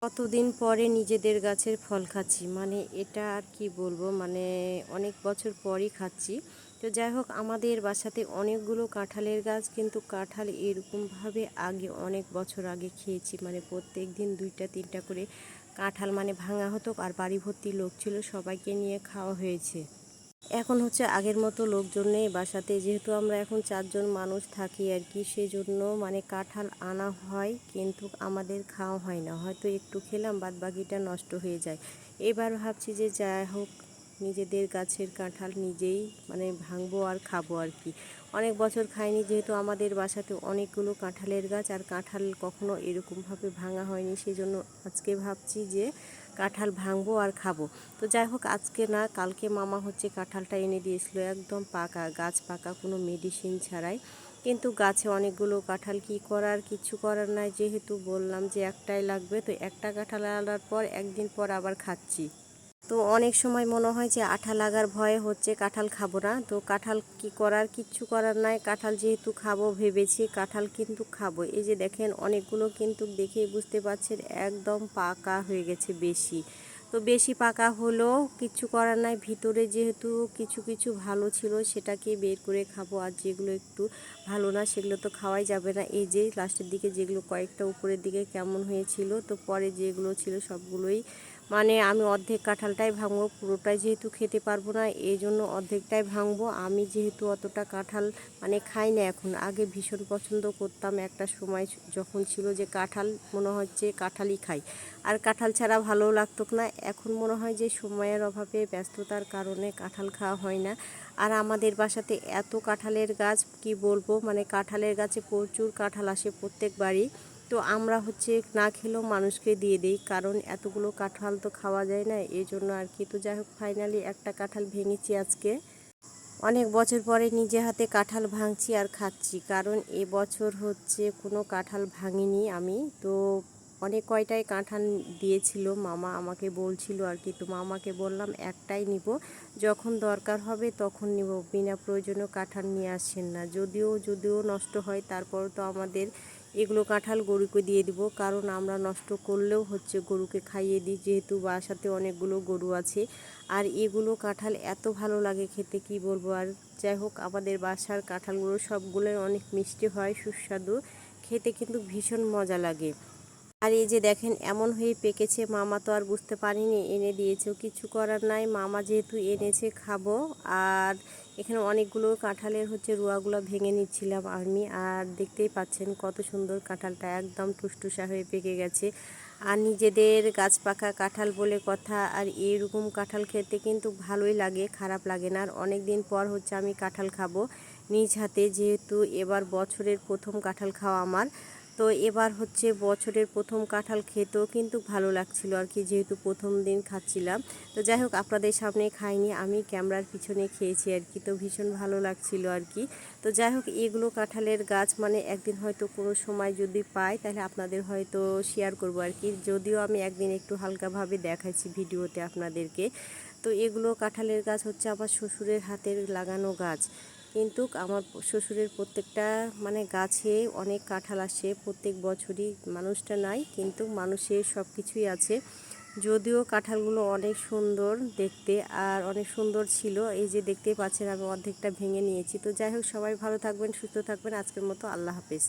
কতদিন পরে নিজেদের গাছের ফল খাচ্ছি, মানে এটা আর কি বলবো, মানে অনেক বছর পরই খাচ্ছি। তো যাই হোক, আমাদের বাসাতে অনেকগুলো কাঁঠালের গাছ, কিন্তু কাঁঠাল এরকমভাবে আগে অনেক বছর আগে খেয়েছি, মানে প্রত্যেক দিন 2টা 3টা করে কাঁঠাল মানে ভাঙা হতো, আর বাড়ি ভর্তি লোক ছিল, সবাইকে নিয়ে খাওয়া হয়েছে। এখন হচ্ছে আগের মতো লোকজন নেই বাসাতে, যেহেতু আমরা এখন 4জন মানুষ থাকি আর কি, সেই জন্য মানে কাঁঠাল আনা হয় কিন্তু আমাদের খাওয়া হয় না, হয়তো একটু খেলাম, বাদ বাকিটা নষ্ট হয়ে যায়। এবার ভাবছি যে যাই হোক, নিজেদের গাছের কাঁঠাল নিজেই মানে ভাঙবো আর খাবো আর কি। অনেক বছর খাইনি, যেহেতু আমাদের বাসাতে অনেকগুলো কাঁঠালের গাছ, আর কাঁঠাল কখনো এরকমভাবে ভাঙা হয়নি, সেই জন্য আজকে ভাবছি যে কাঁঠাল ভাঙবো আর খাবো। তো যাই হোক, আজকে না কালকে মামা হচ্ছে কাঁঠালটা এনে দিয়েছিল, একদম পাকা গাছ, পাকা, কোনো মেডিসিন ছাড়াই। কিন্তু গাছে অনেকগুলো কাঁঠাল, কি করার, কিছু করার নাই, যেহেতু বললাম যে একটাই লাগবে, তো একটা কাঁঠাল আনার পর একদিন পর আবার খাচ্ছি। তো অনেক সময় মনে হয় যে আঠা লাগার ভয়ে হচ্ছে কাঁঠাল খাবো না, তো কাঁঠাল কি করার, কিচ্ছু করার নাই, কাঁঠাল যেহেতু খাবো ভেবেছি, কাঁঠাল কিন্তু খাবো। এই যে দেখেন, অনেকগুলো কিন্তু দেখেই বুঝতে পারছেন একদম পাকা হয়ে গেছে বেশি। তো বেশি পাকা হলেও কিচ্ছু করার নাই, ভিতরে যেহেতু কিছু কিছু ভালো ছিল সেটাকে বের করে খাবো, আর যেগুলো একটু ভালো না সেগুলো তো খাওয়াই যাবে না। এই যে লাস্টের দিকে যেগুলো কয়েকটা উপরের দিকে কেমন হয়েছিল, তো পরে যেগুলো ছিল সবগুলোই মানে আমি অর্ধেক কাঁঠালটাই ভাঙবো, পুরোটাই যেহেতু খেতে পারবো না, এই জন্য অর্ধেকটাই ভাঙবো। আমি যেহেতু অতটা কাঁঠাল মানে খাই না এখন, আগে ভীষণ পছন্দ করতাম, একটা সময় যখন ছিল যে কাঁঠাল মনে হচ্ছে কাঁঠালই খাই, আর কাঁঠাল ছাড়া ভালো লাগতো না। এখন মনে হয় যে সময়ের অভাবে, ব্যস্ততার কারণে কাঁঠাল খাওয়া হয় না। আর আমাদের বাসাতে এত কাঁঠালের গাছ, কি বলবো, মানে কাঁঠালের গাছে প্রচুর কাঁঠাল আসে প্রত্যেকবারই। তো আমরা হচ্ছে না খেলেও মানুষকে দিয়ে দিই, কারণ এতগুলো কাঁঠাল তো খাওয়া যায় না, এই জন্য আর কি। তো যাই হোক, ফাইনালি একটা কাঁঠাল ভেঙেছি আজকে, অনেক বছর পরে নিজে হাতে কাঁঠাল ভাঙছি আর খাচ্ছি, কারণ এবছর হচ্ছে কোনো কাঁঠাল ভাঙিনি আমি। তো অনেক কয়টাই কাঁঠাল দিয়েছিল মামা, আমাকে বলছিল আর কি, তো মামাকে বললাম একটাই নিব, যখন দরকার হবে তখন নিব, বিনা প্রয়োজনীয় কাঁঠাল নিয়ে আসেন না। যদিও যদিও নষ্ট হয়, তারপর তো আমাদের এগুলো কাঁঠাল গরুকে দিয়ে দিব, কারণ আমরা নষ্ট করলেও হচ্ছে গরুকে খাইয়ে দিই, যেহেতু বাসাতে অনেকগুলো গরু আছে। আর এগুলো কাঁঠাল এত ভালো লাগে খেতে, কি বলবো। আর যাই হোক, আমাদের বাসার কাঁঠালগুলো সবগুলোই অনেক মিষ্টি হয়, সুস্বাদু, খেতে কিন্তু ভীষণ মজা লাগে। আর এই যে দেখেন, এমন হয়ে পেকেছে, মামা তো আর বুঝতে পারিনি, এনে দিয়েছেও, কিছু করার নাই, মামা যেহেতু এনেছে খাবো। আর এখানে অনেকগুলো কাঁঠালের হচ্ছে রুয়াগুলো ভেঙে নিচ্ছিলাম আমি, আর দেখতেই পাচ্ছেন কত সুন্দর কাঁঠালটা একদম টুসটুসা হয়ে পেকে গেছে। আর নিজেদের গাছ পাকা কাঁঠাল বলে কথা, আর এইরকম কাঁঠাল খেতে কিন্তু ভালোই লাগে, খারাপ লাগে না। আর অনেক দিন পর হচ্ছে আমি কাঁঠাল খাবো নিজ হাতে, যেহেতু এবার বছরের প্রথম কাঁঠাল খাওয়া আমার। তো এবার হচ্ছে বছরের প্রথম কাঁঠাল খেতেও কিন্তু ভালো লাগছিল আর কি, যেহেতু প্রথম দিন খাচ্ছিলাম। তো যাই হোক, আপনাদের সামনে খাইনি, আমি ক্যামেরার পিছনে খেয়েছি আর কি, তো ভীষণ ভালো লাগছিল আর কি। তো যাই হোক, এগুলো কাঁঠালের গাছ, মানে একদিন হয়তো কোনো সময় যদি পাই তাহলে আপনাদের হয়তো শেয়ার করব আর কি, যদিও আমি একদিন একটু হালকাভাবে দেখাইছি ভিডিওতে আপনাদেরকে। তো এগুলো কাঁঠালের গাছ হচ্ছে আমার শ্বশুরের হাতের লাগানো গাছ, কিন্তু আমার শ্বশুরের প্রত্যেকটা মানে গাছে অনেক কাঁঠাল আসে প্রত্যেক বছরই, মানুষটা নাই কিন্তু মানুষের সব কিছুই আছে। যদিও কাঁঠালগুলো অনেক সুন্দর দেখতে আর অনেক সুন্দর ছিল, এই যে দেখতেই পাচ্ছেন আমি অর্ধেকটা ভেঙে নিয়েছি। তো যাই হোক, সবাই ভালো থাকবেন, সুস্থ থাকবেন, আজকের মতো আল্লাহ হাফেজ।